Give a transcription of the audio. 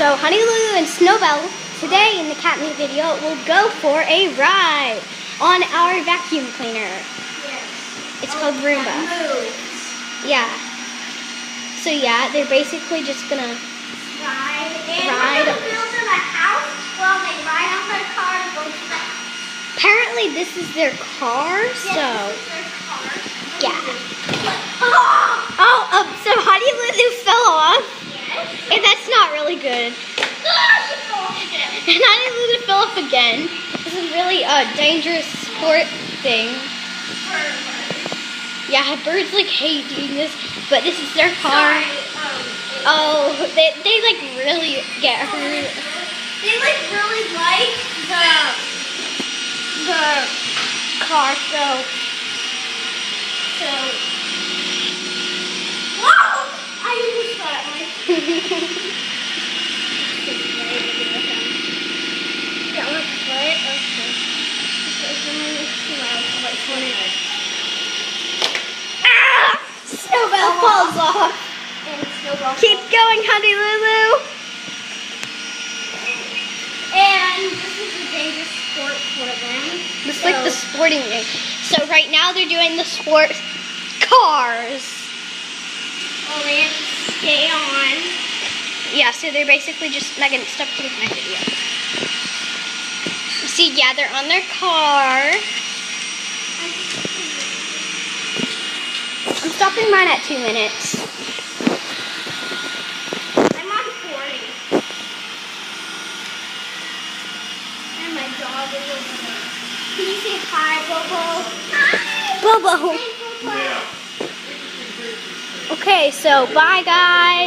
So Honey, Lulu, and Snowbell today in the cat meet video will go for a ride on our vacuum cleaner. Yes. It's called Roomba. Yeah. So yeah, they're basically just gonna ride. We're gonna build them a house while they ride on their car and go to the house. Apparently this is their car, Yes, so this is their car. yeah. So Honey Lulu fell off. Yes. And that's not really good. And Honey Lulu fell off again. This is really a dangerous sport thing. Yeah, birds like hate doing this, but this is their car. Oh, they like really get hurt. They like really like the Car, so whoa! I just got my got my foot. Okay. ah! Snowbell falls off. And Snowball. Keep going, Honey Lulu. And this is a dangerous sport for them. It's like the sporting thing. So right now they're doing the sport cars. Oh, they have to stay on. Yeah, so they're basically just not gonna stop with my video. See, yeah, they're on their car. I'm stopping mine at 2 minutes. I'm on 40. And my dog is over there. Can you say hi, Bobo? Hi! Bobo. Hey, Bobo. Okay, so bye, guys.